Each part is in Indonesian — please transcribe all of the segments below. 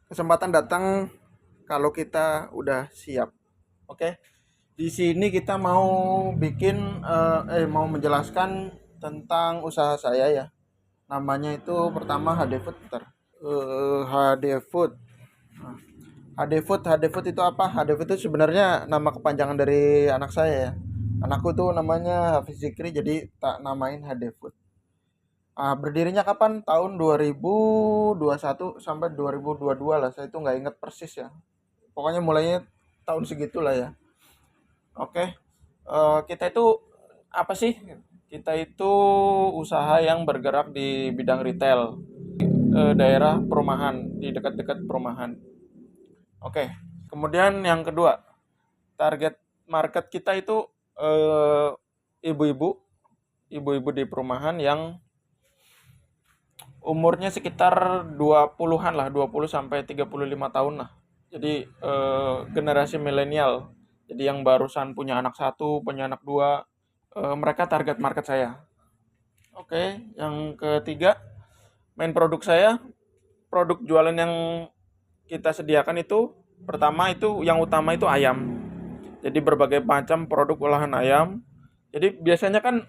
Kesempatan datang kalau kita udah siap. Oke. Di sini kita mau mau menjelaskan tentang usaha saya ya. Namanya itu pertama HD Food. Bentar. HD Food. Nah, HD Food itu apa? HD Food itu sebenarnya nama kepanjangan dari anak saya ya. Anakku tuh namanya Hafiz Zikri, jadi tak namain HD Food. Berdirinya kapan? Tahun 2021 sampai 2022 lah. Saya itu nggak inget persis ya. Pokoknya mulainya tahun segitulah ya. Oke. Kita itu apa sih? Kita itu usaha yang bergerak di bidang retail, daerah perumahan, di dekat-dekat perumahan. Oke. Kemudian yang kedua, target market kita itu eh, ibu-ibu, ibu-ibu di perumahan yang umurnya sekitar 20-an lah, 20 sampai 35 tahun lah. Jadi generasi milenial. Jadi yang barusan punya anak satu, punya anak dua, mereka target market saya. Oke, yang ketiga, main produk saya, produk jualan yang kita sediakan itu pertama itu yang utama itu ayam. Jadi berbagai macam produk olahan ayam. Jadi biasanya kan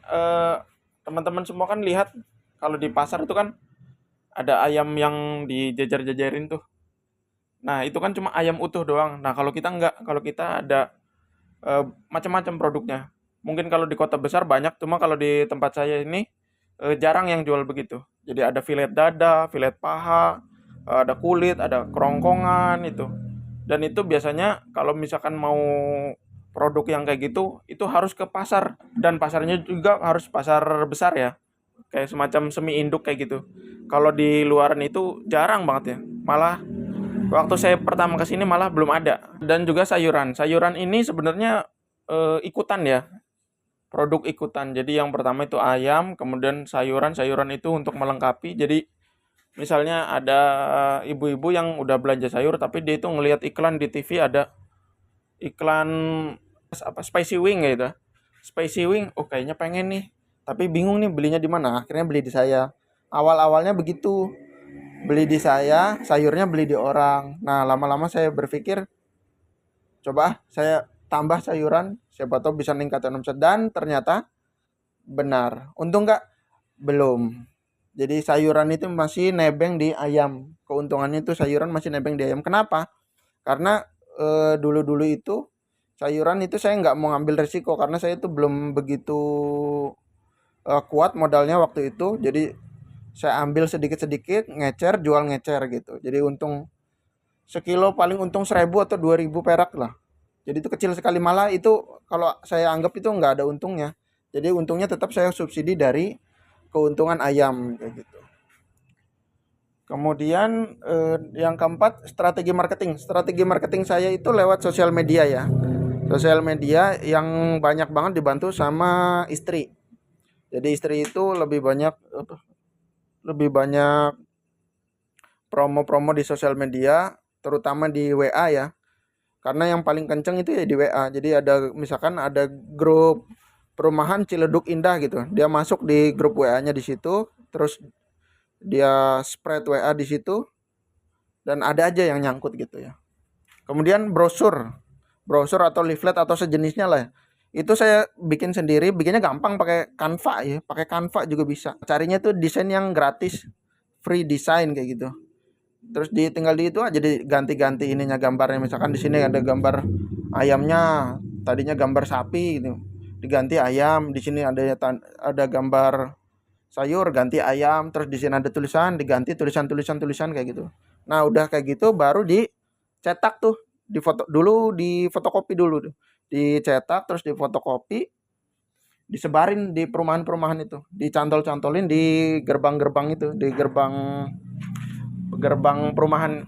teman-teman semua kan lihat kalau di pasar itu kan ada ayam yang dijejer-jejerin tuh. Nah, itu kan cuma ayam utuh doang. Nah, kalau kita enggak, kalau kita ada macam-macam produknya. Mungkin kalau di kota besar banyak, cuma kalau di tempat saya ini jarang yang jual begitu. Jadi ada filet dada, filet paha, ada kulit, ada kerongkongan itu. Dan itu biasanya kalau misalkan mau produk yang kayak gitu, itu harus ke pasar dan pasarnya juga harus pasar besar ya. Kayak semacam semi induk kayak gitu. Kalau di luaran itu jarang banget ya. Malah waktu saya pertama ke sini malah belum ada. Dan juga sayuran. Sayuran ini sebenarnya ikutan ya, produk ikutan. Jadi yang pertama itu ayam, kemudian sayuran. Sayuran itu untuk melengkapi. Jadi misalnya ada ibu-ibu yang udah belanja sayur tapi dia itu ngelihat iklan di TV ada iklan apa spicy wing gitu. Spicy wing, oh kayaknya pengen nih. Tapi bingung nih belinya di mana. Akhirnya beli di saya. Awal-awalnya begitu. Beli di saya, sayurnya beli di orang. Nah, lama-lama saya berpikir, coba saya tambah sayuran, siapa tahu bisa ningkatin omset. Dan ternyata benar. Untung nggak? Belum. Jadi sayuran itu masih nebeng di ayam. Keuntungannya itu sayuran masih nebeng di ayam. Kenapa? Karena dulu-dulu itu sayuran itu saya nggak mau ngambil resiko karena saya itu belum begitu kuat modalnya waktu itu. Jadi saya ambil sedikit-sedikit, ngecer, jual ngecer gitu. Jadi untung sekilo paling untung 1.000 atau 2.000 perak lah. Jadi itu kecil sekali, malah itu kalau saya anggap itu nggak ada untungnya. Jadi untungnya tetap saya subsidi dari keuntungan ayam kayak gitu. Kemudian yang keempat, strategi marketing. Strategi marketing saya itu lewat sosial media ya. Sosial media yang banyak banget dibantu sama istri. Jadi istri itu lebih banyak promo-promo di sosial media, terutama di WA ya. Karena yang paling kenceng itu ya di WA. Jadi ada misalkan ada grup perumahan Ciledug Indah gitu. Dia masuk di grup WA-nya di situ, terus dia spread WA di situ dan ada aja yang nyangkut gitu ya. Kemudian brosur atau leaflet atau sejenisnya lah. Itu saya bikin sendiri, bikinnya gampang pakai Canva ya, pakai Canva juga bisa. Carinya tuh desain yang gratis, free design kayak gitu. Terus tinggal di itu aja diganti-ganti ininya gambarnya. Misalkan di sini ada gambar ayamnya, tadinya gambar sapi gitu. Diganti ayam, di sini ada gambar sayur ganti ayam, terus di sini ada tulisan diganti tulisan kayak gitu. Nah, udah kayak gitu baru dicetak tuh, di fotokopi dulu tuh. Dicetak terus difotokopi, disebarin di perumahan-perumahan itu, dicantol-cantolin di gerbang-gerbang itu, di gerbang perumahan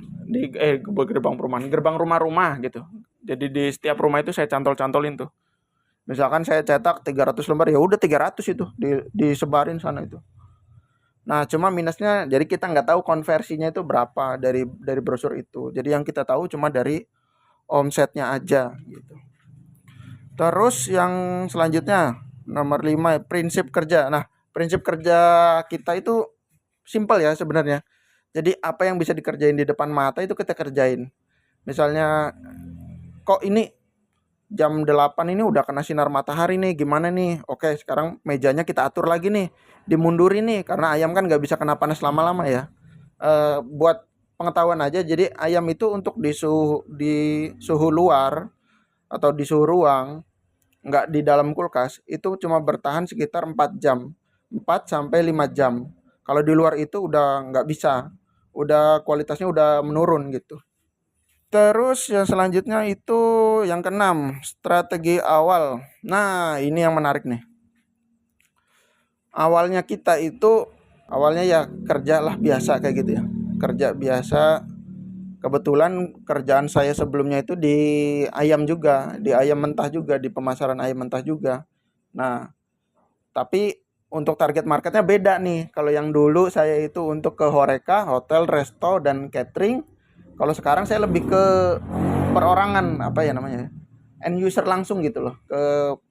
gerbang perumahan, gerbang rumah-rumah gitu. Jadi di setiap rumah itu saya cantol-cantolin tuh. Misalkan saya cetak 300 lembar, ya udah 300 itu disebarin sana itu. Nah, cuma minusnya jadi kita nggak tahu konversinya itu berapa dari brosur itu. Jadi yang kita tahu cuma dari omsetnya aja gitu. Terus yang selanjutnya nomor 5 prinsip kerja. Nah, prinsip kerja kita itu simpel ya sebenarnya. Jadi apa yang bisa dikerjain di depan mata itu kita kerjain. Misalnya, kok ini jam 8 ini udah kena sinar matahari nih, gimana nih? Oke, sekarang mejanya kita atur lagi nih, dimundurin nih, karena ayam kan nggak bisa kena panas lama-lama ya. Buat pengetahuan aja, jadi ayam itu untuk di suhu luar atau di suhu ruang, nggak di dalam kulkas, itu cuma bertahan sekitar 4 jam, 4 sampai 5 jam. Kalau di luar itu udah nggak bisa, udah kualitasnya udah menurun gitu. Terus yang selanjutnya itu yang keenam, strategi awal. Nah, ini yang menarik nih. Awalnya kita itu awalnya ya kerjalah biasa kayak gitu ya. Kerja biasa. Kebetulan kerjaan saya sebelumnya itu di ayam juga, di ayam mentah juga, di pemasaran ayam mentah juga. Nah, tapi untuk target marketnya beda nih. Kalau yang dulu saya itu untuk ke horeca, hotel, resto, dan catering. Kalau sekarang saya lebih ke perorangan, apa ya namanya, end user langsung gitu loh, ke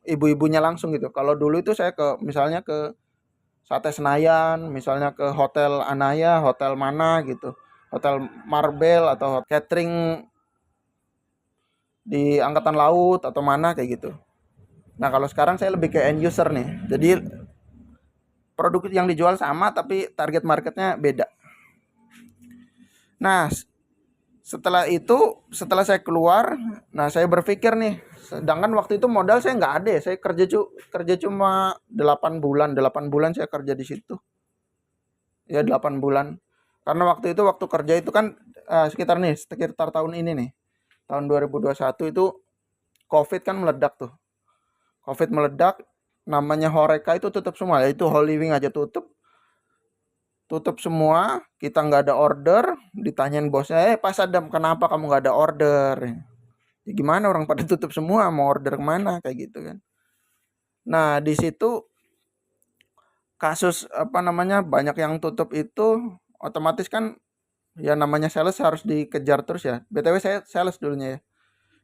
ibu-ibunya langsung gitu. Kalau dulu itu saya ke misalnya ke Sate Senayan, misalnya ke Hotel Anaya, hotel mana gitu, Hotel Marbel atau catering di Angkatan Laut atau mana kayak gitu. Nah, kalau sekarang saya lebih ke end user nih. Jadi produk yang dijual sama tapi target marketnya beda. Nah, setelah saya keluar, nah saya berpikir nih, sedangkan waktu itu modal saya nggak ada ya, saya kerja cuma 8 bulan saya kerja di situ, ya 8 bulan. Karena waktu kerja itu kan sekitar tahun ini nih, tahun 2021 itu COVID kan meledak tuh, COVID meledak, namanya Horeca itu tutup semua, ya itu Whole Living aja tutup semua, kita nggak ada order, ditanyain bosnya, Pak Sadam kenapa kamu nggak ada order? Ya gimana, orang pada tutup semua, mau order kemana kayak gitu kan. Nah, di situ kasus apa namanya, banyak yang tutup itu otomatis kan, ya namanya sales harus dikejar terus ya. BTW saya sales dulunya ya.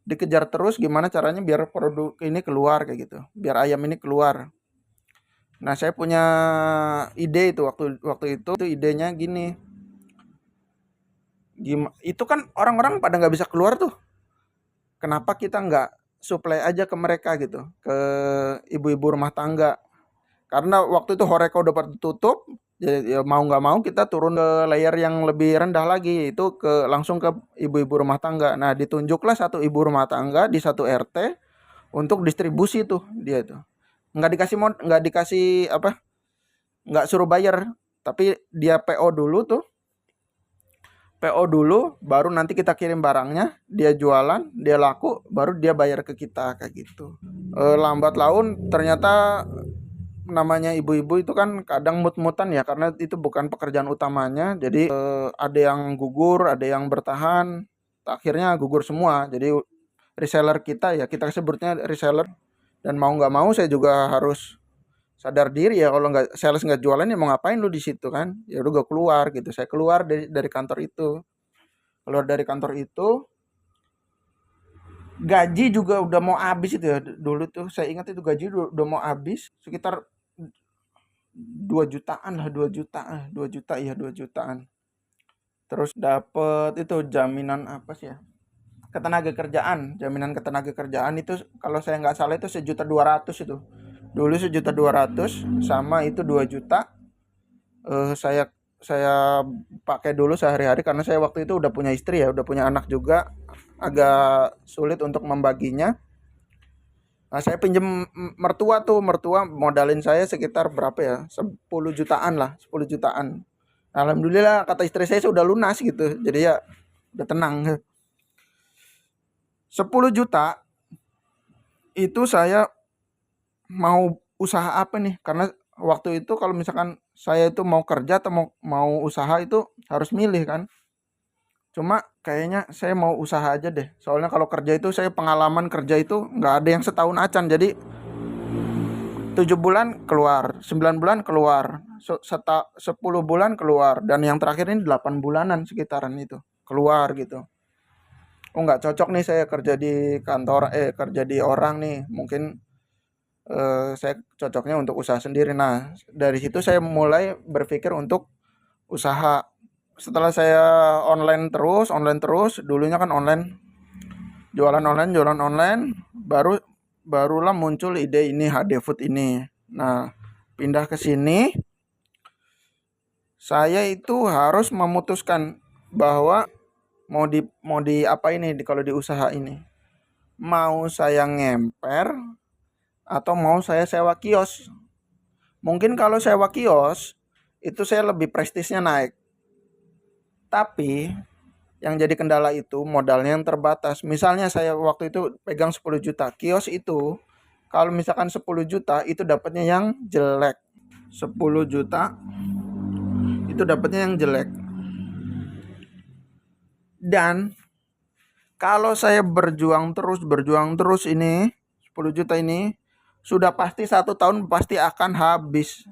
Dikejar terus gimana caranya biar produk ini keluar kayak gitu. Biar ayam ini keluar. Nah, saya punya ide itu waktu waktu itu tuh idenya gini. Itu kan orang-orang pada nggak bisa keluar tuh. Kenapa kita nggak supply aja ke mereka gitu, ke ibu-ibu rumah tangga? Karena waktu itu Horeca udah pada tutup, ya mau nggak mau kita turun ke layer yang lebih rendah lagi, itu langsung ke ibu-ibu rumah tangga. Nah, ditunjuklah satu ibu rumah tangga di satu RT untuk distribusi tuh dia tuh. Nggak dikasih apa? Nggak suruh bayar, tapi dia PO dulu tuh. PO dulu, baru nanti kita kirim barangnya, dia jualan, dia laku, baru dia bayar ke kita kayak gitu. Lambat laun ternyata namanya ibu-ibu itu kan kadang mut-mutan ya, karena itu bukan pekerjaan utamanya. Jadi ada yang gugur, ada yang bertahan, akhirnya gugur semua. Jadi reseller kita, ya kita sebutnya reseller, dan mau nggak mau saya juga harus sadar diri ya, kalau nggak sales nggak jualan ya mau ngapain lu di situ kan. Ya udah gue keluar gitu, saya keluar dari kantor itu. Keluar dari kantor itu, gaji juga udah mau habis itu ya. Dulu tuh saya ingat itu gaji udah mau habis, sekitar 2 jutaan lah, 2 juta, 2 juta ya, 2 jutaan. Terus dapet itu jaminan apa sih ya? Jaminan ketenaga kerjaan itu kalau saya nggak salah itu 1.200.000 itu. Dulu 1.200.000 sama itu 2 juta. Saya pakai dulu sehari-hari karena saya waktu itu udah punya istri ya, udah punya anak juga, agak sulit untuk membaginya. Nah, saya pinjem mertua modalin saya sekitar berapa ya? 10 jutaan lah, 10 jutaan. Alhamdulillah kata istri saya sudah lunas gitu. Jadi ya udah tenang. 10 juta itu saya mau usaha apa nih? Karena waktu itu kalau misalkan saya itu mau kerja atau mau usaha itu harus milih kan. Cuma kayaknya saya mau usaha aja deh. Soalnya kalau kerja itu saya pengalaman kerja itu nggak ada yang setahun acan. Jadi 7 bulan keluar, 9 bulan keluar, 10 bulan keluar, dan yang terakhir ini 8 bulanan sekitaran itu keluar gitu. Oh, nggak cocok nih saya kerja di kantor, kerja di orang nih, mungkin saya cocoknya untuk usaha sendiri. Nah, dari situ saya mulai berpikir untuk usaha. setelah saya online terus, dulunya kan online, jualan online, barulah muncul ide ini HD Food ini. Nah, pindah ke sini, saya itu harus memutuskan bahwa mau di apa ini kalau di usaha ini. Mau saya ngemper atau mau saya sewa kios. Mungkin kalau sewa kios itu saya lebih prestisnya naik. Tapi yang jadi kendala itu modalnya yang terbatas. Misalnya saya waktu itu pegang 10 juta. Kios itu kalau misalkan 10 juta itu dapatnya yang jelek. 10 juta itu dapatnya yang jelek. Dan kalau saya berjuang terus ini 10 juta ini sudah pasti 1 tahun pasti akan habis.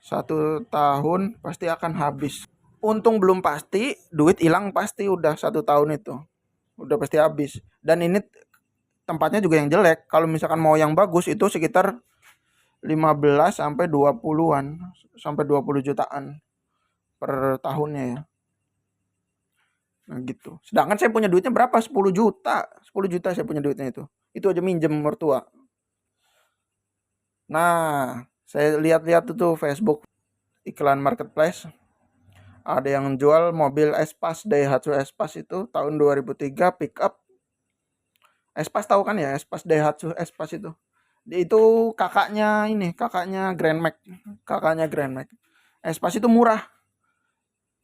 1 tahun pasti akan habis. Untung belum pasti, duit hilang pasti udah 1 tahun itu. Udah pasti habis. Dan ini tempatnya juga yang jelek. Kalau misalkan mau yang bagus itu sekitar 15 sampai 20-an, sampai 20 jutaan per tahunnya ya. Nah gitu. Sedangkan saya punya duitnya berapa? 10 juta. 10 juta saya punya duitnya itu. Itu aja minjem mertua. Nah, saya lihat-lihat tuh Facebook iklan marketplace. Ada yang jual mobil Espas, Daihatsu Espas itu tahun 2003 pick up. Espas tahu kan ya, Espas Daihatsu Espas itu. Itu kakaknya Grand Max. Kakaknya Grand Max. Espas itu murah.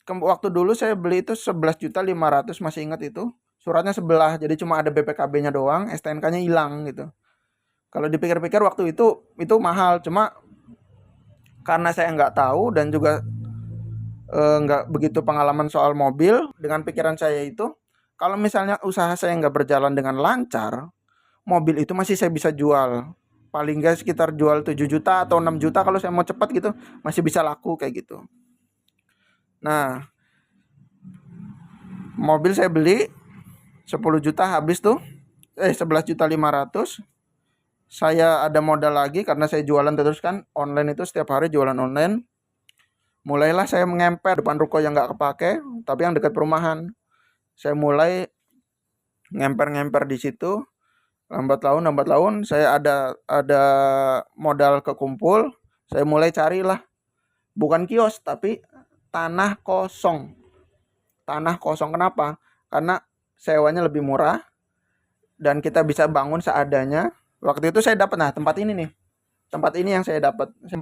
Waktu dulu saya beli itu 11.500.000, masih ingat itu. Suratnya sebelah, jadi cuma ada BPKB-nya doang, STNK-nya hilang gitu. Kalau dipikir-pikir waktu itu mahal, cuma karena saya nggak tahu dan juga nggak begitu pengalaman soal mobil, dengan pikiran saya itu, kalau misalnya usaha saya nggak berjalan dengan lancar, mobil itu masih saya bisa jual. Paling nggak sekitar jual 7 juta atau 6 juta kalau saya mau cepat gitu, masih bisa laku kayak gitu. Nah, mobil saya beli 10 juta habis tuh. 11.500.000. Saya ada modal lagi karena saya jualan terus kan, online itu setiap hari jualan online. Mulailah saya mengemper depan ruko yang nggak kepake, tapi yang dekat perumahan. Saya mulai ngemper-ngemper di situ. Lambat laun saya ada modal kekumpul. Saya mulai carilah bukan kios tapi tanah kosong. Tanah kosong kenapa? Karena sewanya lebih murah dan kita bisa bangun seadanya. Waktu itu saya dapat tempat ini nih. Tempat ini yang saya dapat 4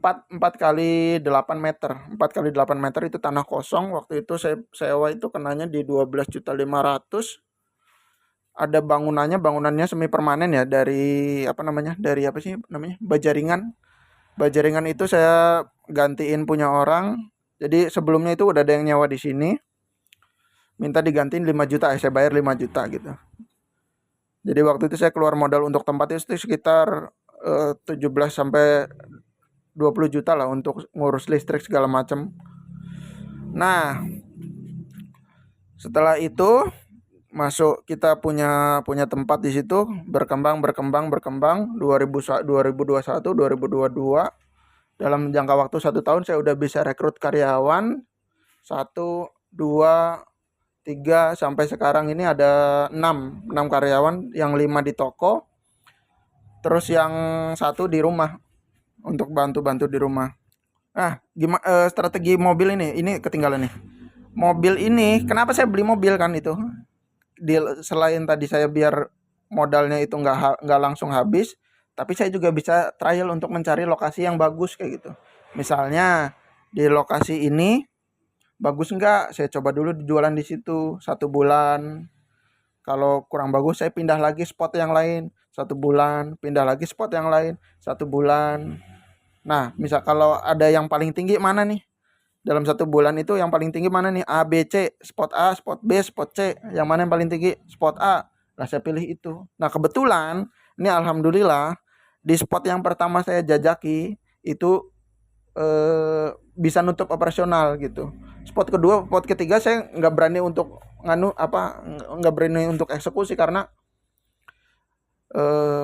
kali 8 meter. 4 kali 8 meter itu tanah kosong. Waktu itu saya sewa itu kenanya di 12.500.000. Ada bangunannya semi permanen ya, dari Dari apa sih namanya? Bajaringan. Bajaringan itu saya gantiin punya orang. Jadi sebelumnya itu udah ada yang nyewa di sini. Minta digantiin 5 juta, saya bayar 5 juta gitu. Jadi waktu itu saya keluar modal untuk tempat itu sekitar 17 sampai 20 juta lah untuk ngurus listrik segala macam. Nah, setelah itu kita punya tempat di situ, berkembang 2021 2022. Dalam jangka waktu 1 tahun saya udah bisa rekrut karyawan 1 2 3 sampai sekarang ini ada 6 karyawan, yang 5 di toko, terus yang 1 di rumah untuk bantu-bantu di rumah. Nah, gimana strategi mobil ini ketinggalan nih. Mobil ini kenapa saya beli mobil kan itu? Selain tadi saya biar modalnya itu nggak langsung habis, tapi saya juga bisa trial untuk mencari lokasi yang bagus kayak gitu. Misalnya di lokasi ini bagus nggak, saya coba dulu jualan di situ 1 bulan. Kalau kurang bagus saya pindah lagi spot yang lain 1 bulan, pindah lagi spot yang lain 1 bulan. Nah, misal kalau ada yang paling tinggi mana nih? Dalam 1 bulan itu yang paling tinggi mana nih? A, B, C, spot A, spot B, spot C. Yang mana yang paling tinggi? Spot A. Nah, saya pilih itu. Nah, kebetulan ini alhamdulillah di spot yang pertama saya jajaki itu bisa nutup operasional gitu. Spot kedua, spot ketiga saya nggak berani untuk nggak berani untuk eksekusi karena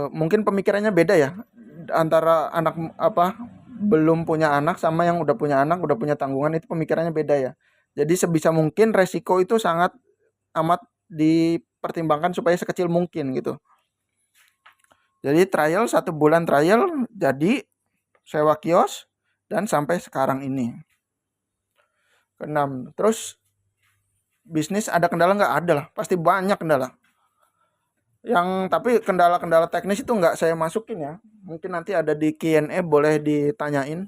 mungkin pemikirannya beda ya antara belum punya anak sama yang udah punya anak, udah punya tanggungan, itu pemikirannya beda ya. Jadi sebisa mungkin resiko itu sangat amat dipertimbangkan supaya sekecil mungkin gitu. Jadi trial 1 bulan trial jadi sewa kios dan sampai sekarang ini. Keenam, terus bisnis ada kendala nggak? Ada lah, pasti banyak kendala. Tapi kendala-kendala teknis itu nggak saya masukin ya. Mungkin nanti ada di Q&A, boleh ditanyain.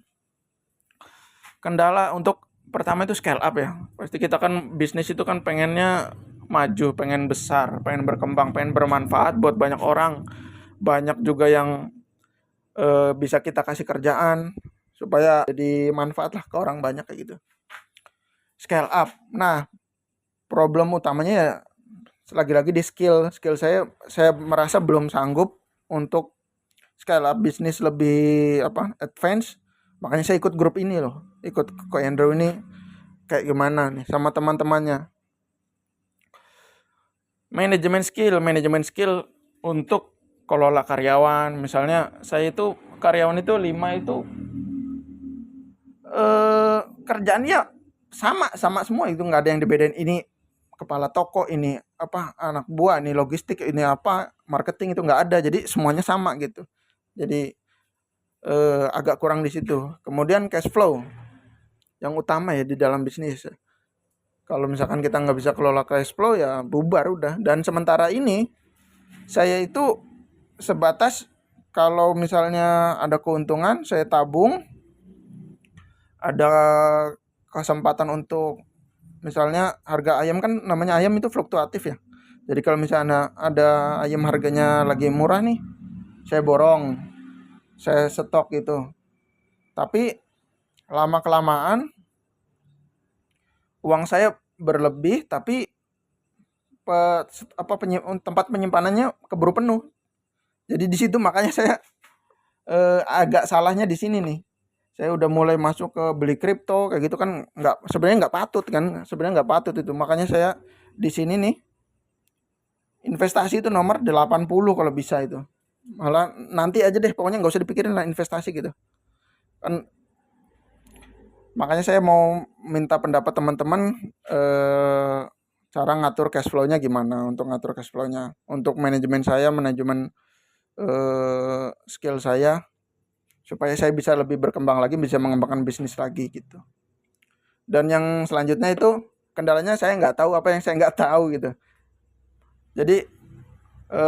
Kendala untuk pertama itu scale up ya. Pasti kita kan bisnis itu kan pengennya maju, pengen besar, pengen berkembang, pengen bermanfaat buat banyak orang. Banyak juga yang bisa kita kasih kerjaan supaya jadi manfaat lah ke orang banyak kayak gitu. Scale up. Nah, problem utamanya ya lagi-lagi di skill saya merasa belum sanggup untuk scale up bisnis lebih advance. Makanya saya ikut grup ini loh, ikut Ko Andrew ini kayak gimana nih sama teman-temannya. Manajemen skill untuk kelola karyawan. Misalnya saya itu karyawan itu 5 itu kerjaannya sama semua, itu nggak ada yang dibedain. Ini kepala toko, ini anak buah, ini logistik, ini marketing, itu nggak ada. Jadi semuanya sama gitu. Jadi agak kurang di situ. Kemudian cash flow yang utama ya di dalam bisnis. Kalau misalkan kita nggak bisa kelola cash flow ya bubar udah. Dan sementara ini saya itu sebatas kalau misalnya ada keuntungan saya tabung, ada kesempatan untuk misalnya harga ayam kan, namanya ayam itu fluktuatif ya. Jadi kalau misalnya ada ayam harganya lagi murah nih, saya borong, saya stok gitu. Tapi lama kelamaan uang saya berlebih, tapi tempat penyimpanannya keburu penuh. Jadi di situ makanya saya agak salahnya di sini nih. Saya udah mulai masuk ke beli kripto kayak gitu kan, sebenarnya nggak patut itu. Makanya saya di sini nih investasi itu nomor 80 kalau bisa itu. Malah nanti aja deh, pokoknya nggak usah dipikirin lah investasi gitu. Kan makanya saya mau minta pendapat teman-teman cara ngatur cash flow-nya gimana, untuk ngatur cash flow-nya, untuk manajemen skill saya supaya saya bisa lebih berkembang lagi, bisa mengembangkan bisnis lagi gitu. Dan yang selanjutnya itu kendalanya saya nggak tahu apa yang saya nggak tahu gitu. Jadi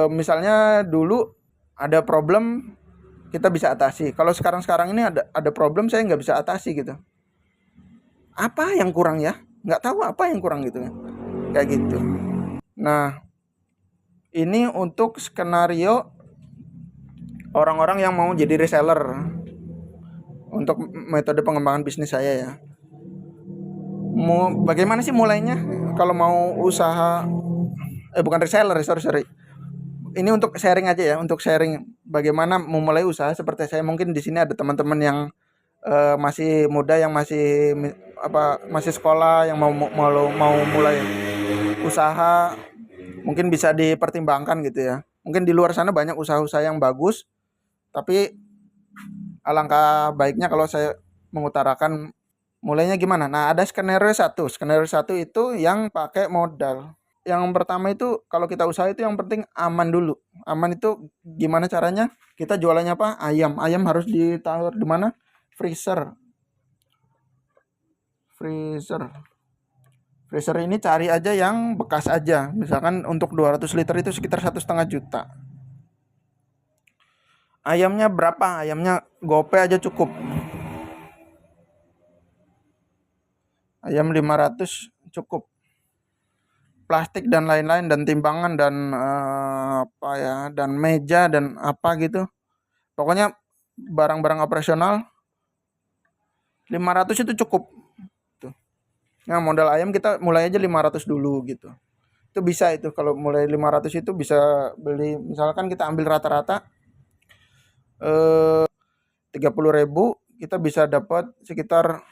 misalnya dulu ada problem kita bisa atasi. Kalau sekarang ini ada problem saya nggak bisa atasi gitu. Apa yang kurang ya? Nggak tahu apa yang kurang gitu kan. Kayak gitu. Nah, ini untuk skenario orang-orang yang mau jadi reseller untuk metode pengembangan bisnis saya ya. Bagaimana sih mulainya kalau mau usaha bukan reseller, sorry. Ini untuk sharing aja ya, untuk sharing bagaimana memulai usaha seperti saya. Mungkin di sini ada teman-teman yang masih muda, yang masih sekolah, yang mau mulai usaha, mungkin bisa dipertimbangkan gitu ya. Mungkin di luar sana banyak usaha-usaha yang bagus, tapi alangkah baiknya kalau saya mengutarakan mulainya gimana. Nah, ada skenario satu itu yang pakai modal. Yang pertama itu kalau kita usaha itu yang penting aman dulu. Aman itu gimana caranya? Kita jualannya apa? Ayam harus ditaruh di mana? Freezer ini cari aja yang bekas aja. Misalkan untuk 200 liter itu sekitar 1,5 juta. Ayamnya berapa? Ayamnya gope aja cukup. Ayam 500 cukup. Plastik dan lain-lain, dan timbangan, dan dan meja dan apa gitu. Pokoknya barang-barang operasional 500 itu cukup. Nah, modal ayam kita mulai aja 500 dulu gitu. Itu bisa, itu kalau mulai 500 itu bisa beli, misalkan kita ambil rata-rata 30.000, kita bisa dapat sekitar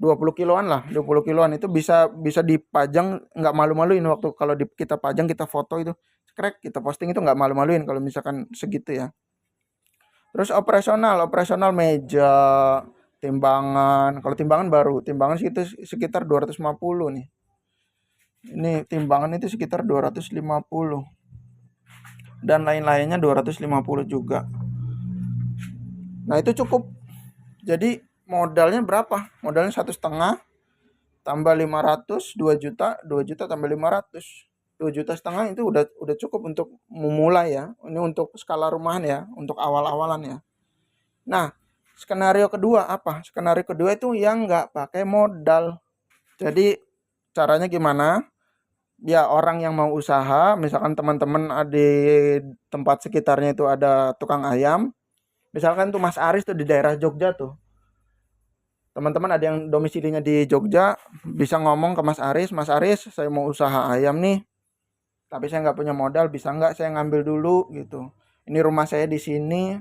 20 kiloan lah. 20 kiloan itu bisa dipajang, nggak malu-maluin. Waktu kalau kita pajang, kita foto itu krek, kita posting itu nggak malu-maluin kalau misalkan segitu ya. Terus operasional meja, timbangan. Kalau timbangan baru, timbangan sekitar 250 nih. Ini timbangan itu sekitar 250 dan lain-lainnya 250 juga. Nah, itu cukup. Jadi modalnya berapa? Modalnya 1,5 tambah 500, 2 juta, 2 juta tambah 500. 2,5 juta itu udah cukup untuk memulai ya. Ini untuk skala rumahan ya, untuk awal-awalan ya. Nah, skenario kedua apa? Skenario kedua itu yang nggak pakai modal. Jadi caranya gimana? Ya, orang yang mau usaha, misalkan teman-teman di tempat sekitarnya itu ada tukang ayam. Misalkan tuh Mas Aris tuh di daerah Jogja tuh. Teman-teman ada yang domisilinya di Jogja, bisa ngomong ke Mas Aris, Mas Aris, saya mau usaha ayam nih, tapi saya nggak punya modal, bisa nggak saya ngambil dulu gitu. Ini rumah saya di sini,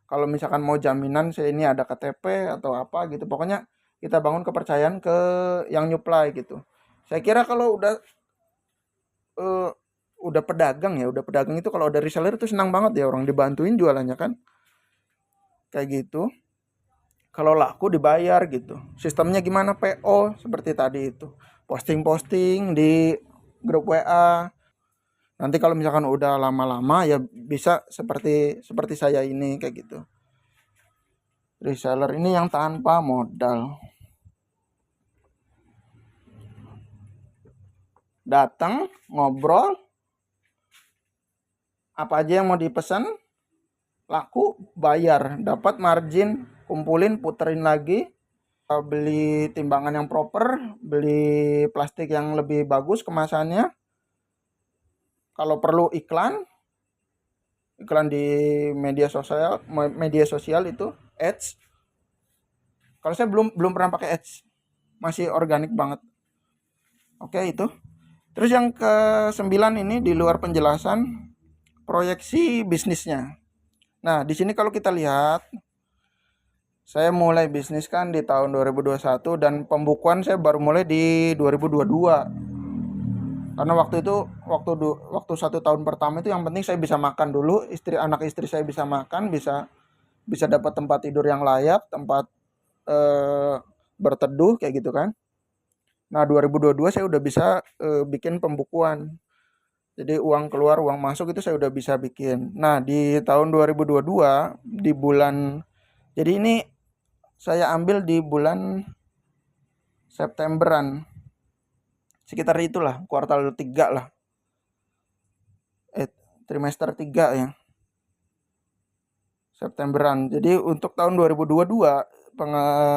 kalau misalkan mau jaminan saya ini ada KTP atau apa gitu. Pokoknya kita bangun kepercayaan ke yang nyuplai gitu. Saya kira kalau udah pedagang ya, udah pedagang itu kalau ada reseller itu senang banget ya, orang dibantuin jualannya kan. Kayak gitu. Kalau laku dibayar gitu. Sistemnya gimana? PO seperti tadi itu. Posting-posting di grup WA. Nanti kalau misalkan udah lama-lama ya bisa seperti saya ini kayak gitu. Reseller ini yang tanpa modal. Datang, ngobrol, apa aja yang mau dipesan, laku, bayar, dapat margin, kumpulin, puterin lagi, beli timbangan yang proper, beli plastik yang lebih bagus kemasannya. Kalau perlu iklan di media sosial itu ads. Kalau saya belum pernah pakai ads, masih organik banget. Oke, itu. Terus yang ke-9 ini di luar penjelasan proyeksi bisnisnya. Nah, di sini kalau kita lihat, saya mulai bisnis kan di tahun 2021 dan pembukuan saya baru mulai di 2022. Karena waktu itu waktu 1 tahun pertama itu yang penting saya bisa makan dulu, anak istri saya bisa makan, bisa dapat tempat tidur yang layak, tempat berteduh kayak gitu kan. Nah, 2022 saya udah bisa bikin pembukuan. Jadi uang keluar, uang masuk itu saya udah bisa bikin. Nah, di tahun 2022 di bulan, jadi ini saya ambil di bulan Septemberan. Sekitar itulah, kuartal 3 lah. Trimester 3 ya. Septemberan. Jadi untuk tahun 2022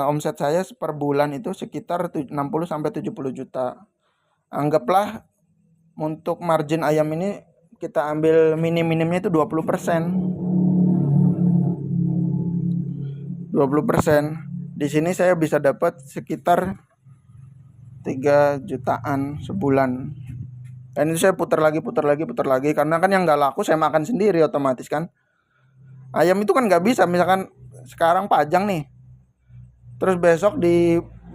omset saya per bulan itu sekitar 60 sampai 70 juta. Anggaplah untuk margin ayam ini kita ambil minim-minimnya itu 20%. 20%. Di sini saya bisa dapat sekitar 3 jutaan sebulan. Dan itu saya putar lagi karena kan yang nggak laku saya makan sendiri otomatis kan. Ayam itu kan nggak bisa, misalkan sekarang pajang nih, terus besok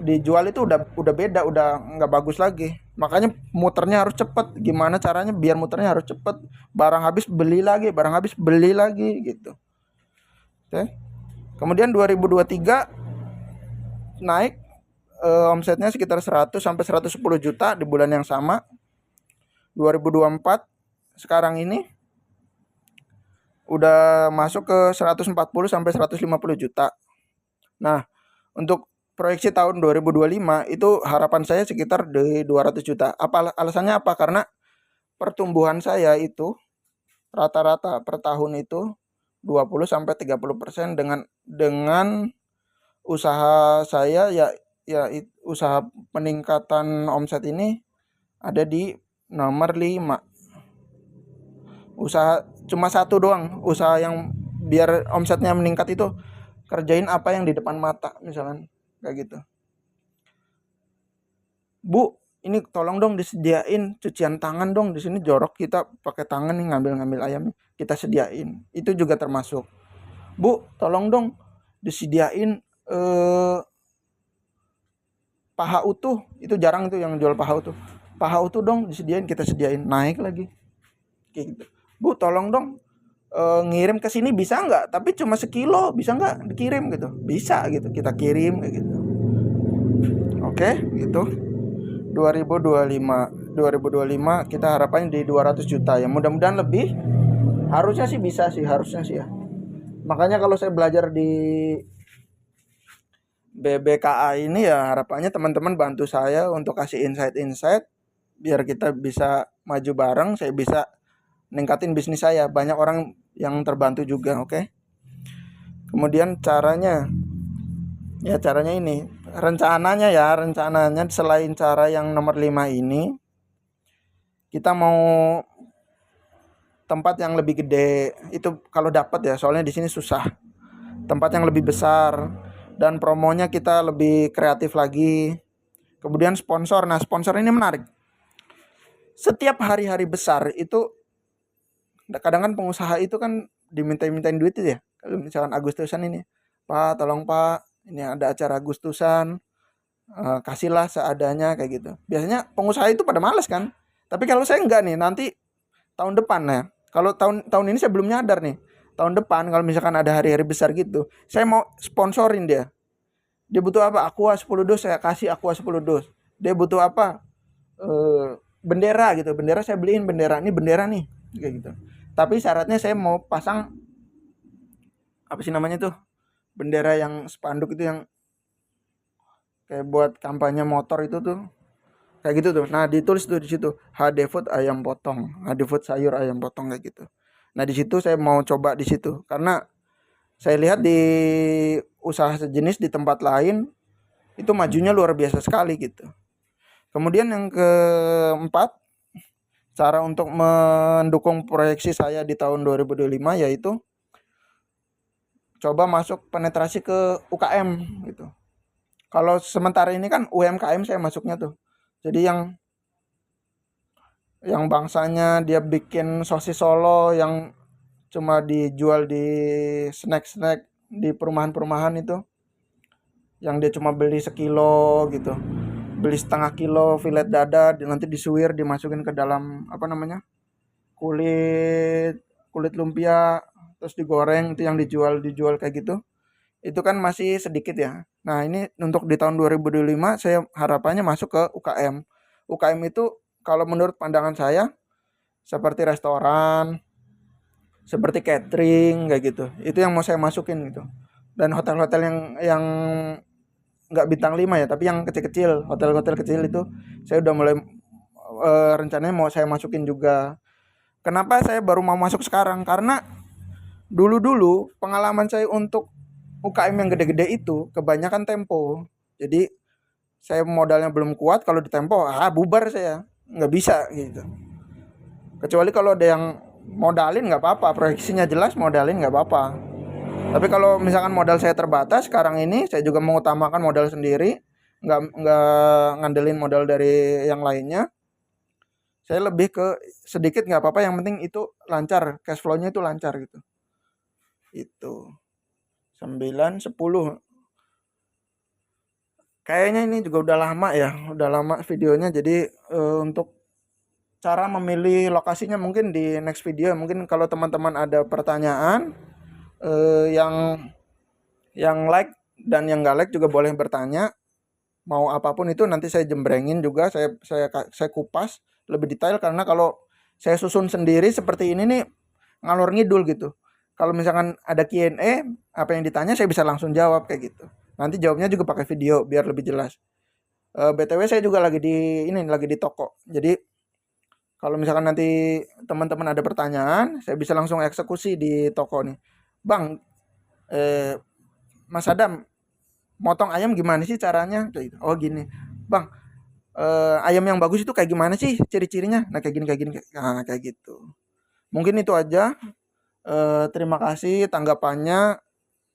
dijual itu udah beda, udah nggak bagus lagi. Makanya muternya harus cepet. Gimana caranya biar muternya harus cepet? Barang habis beli lagi gitu. Oke. Kemudian 2023 naik omsetnya sekitar 100 sampai 110 juta di bulan yang sama. 2024 sekarang ini udah masuk ke 140 sampai 150 juta. Nah, untuk proyeksi tahun 2025 itu harapan saya sekitar di 200 juta. Alasannya apa? Karena pertumbuhan saya itu rata-rata per tahun itu 20 sampai 30% dengan usaha saya ya usaha peningkatan omset ini ada di nomor 5. Usaha cuma satu doang, usaha yang biar omsetnya meningkat itu kerjain apa yang di depan mata misalkan kayak gitu. Bu, ini tolong dong disediain cucian tangan dong, di sini jorok kita pakai tangan nih ngambil ayamnya, kita sediain. Itu juga termasuk. Bu, tolong dong disediain paha utuh, itu jarang tuh yang jual paha utuh. Paha utuh dong disediain, kita sediain, naik lagi. Kayak gitu. Bu, tolong dong ngirim ke sini bisa nggak, tapi cuma sekilo bisa nggak dikirim gitu, bisa gitu, kita kirim kayak gitu. Oke gitu. 2025 kita harapannya di 200 juta ya, mudah-mudahan lebih. Harusnya sih bisa sih, harusnya sih ya. Makanya kalau saya belajar di BBKA ini ya harapannya teman-teman bantu saya untuk kasih insight-insight biar kita bisa maju bareng, saya bisa ningkatin bisnis saya. Banyak orang yang terbantu juga, oke. Kemudian caranya ini, rencananya selain cara yang nomor 5 ini, kita mau tempat yang lebih gede. Itu kalau dapat ya, soalnya di sini susah. Tempat yang lebih besar dan promonya kita lebih kreatif lagi. Kemudian sponsor. Nah, sponsor ini menarik. Setiap hari-hari besar itu kadang kan pengusaha itu kan dimintain duit itu ya. Kalau misalkan Agustusan ini, Pak, tolong Pak, ini ada acara Agustusan, kasihlah seadanya kayak gitu. Biasanya pengusaha itu pada malas kan. Tapi kalau saya enggak nih, nanti tahun depan ya. Kalau tahun ini saya belum nyadar nih. Tahun depan kalau misalkan ada hari-hari besar gitu, saya mau sponsorin dia. Dia butuh apa? Aqua 10 dus, saya kasih Aqua 10 dus. Dia butuh apa? Bendera gitu. Bendera saya beliin bendera. Ini bendera nih kayak gitu. Tapi syaratnya saya mau pasang apa sih namanya tuh? Bendera yang spanduk itu yang kayak buat kampanye motor itu tuh. Kayak gitu tuh. Nah, ditulis tuh di situ, HD Food ayam potong, HD Food sayur ayam potong kayak gitu. Nah, di situ saya mau coba di situ karena saya lihat di usaha sejenis di tempat lain itu majunya luar biasa sekali gitu. Kemudian yang keempat, cara untuk mendukung proyeksi saya di tahun 2025 yaitu coba masuk penetrasi ke UKM gitu. Kalau sementara ini kan UMKM saya masuknya tuh. Jadi yang bangsanya dia bikin sosis Solo yang cuma dijual di snack-snack di perumahan-perumahan itu, yang dia cuma beli sekilo gitu, beli setengah kilo filet dada, nanti disuir dimasukin ke dalam apa namanya kulit lumpia, terus digoreng, itu yang dijual kayak gitu. Itu kan masih sedikit ya. Nah, ini untuk di tahun 2025 saya harapannya masuk ke UKM. UKM itu kalau menurut pandangan saya seperti restoran, seperti catering kayak gitu. Itu yang mau saya masukin gitu. Dan hotel-hotel yang nggak bintang 5 ya, tapi yang kecil-kecil, hotel-hotel kecil itu saya udah mulai rencananya mau saya masukin juga. Kenapa saya baru mau masuk sekarang? Karena dulu pengalaman saya untuk UKM yang gede-gede itu kebanyakan tempo. Jadi saya modalnya belum kuat, kalau di tempo bubar saya, nggak bisa gitu. Kecuali kalau ada yang modalin nggak apa-apa, proyeksinya jelas modalin nggak apa-apa. Tapi kalau misalkan modal saya terbatas sekarang ini, saya juga mengutamakan modal sendiri, nggak ngandelin modal dari yang lainnya. Saya lebih ke sedikit nggak apa-apa, yang penting itu lancar, cash flow-nya itu lancar gitu. Itu 9, 10. Kayaknya ini juga udah lama videonya. Jadi untuk cara memilih lokasinya mungkin di next video. Mungkin kalau teman-teman ada pertanyaan, yang like dan yang nggak like juga boleh bertanya. Mau apapun itu nanti saya jembrengin juga, saya kupas lebih detail, karena kalau saya susun sendiri seperti ini nih ngalor ngidul gitu. Kalau misalkan ada Q&A, apa yang ditanya saya bisa langsung jawab kayak gitu. Nanti jawabnya juga pakai video biar lebih jelas. BTW saya juga lagi di toko. Jadi kalau misalkan nanti teman-teman ada pertanyaan, saya bisa langsung eksekusi di toko nih. Bang, Mas Adam, motong ayam gimana sih caranya? Oh gini, Bang, ayam yang bagus itu kayak gimana sih ciri-cirinya? Nah kayak gini. Nah kayak gitu. Mungkin itu aja. Terima kasih tanggapannya.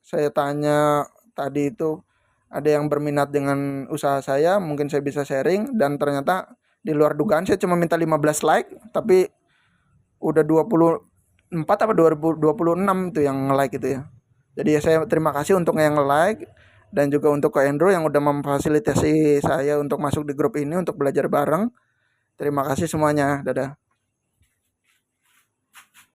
Saya tanya tadi itu ada yang berminat dengan usaha saya, mungkin saya bisa sharing, dan ternyata di luar dugaan saya cuma minta 15 like, tapi udah 24 apa 2026 itu yang like itu ya. Jadi ya saya terima kasih untuk yang like, dan juga untuk Kak Andrew yang udah memfasilitasi saya untuk masuk di grup ini untuk belajar bareng. Terima kasih semuanya. Dadah.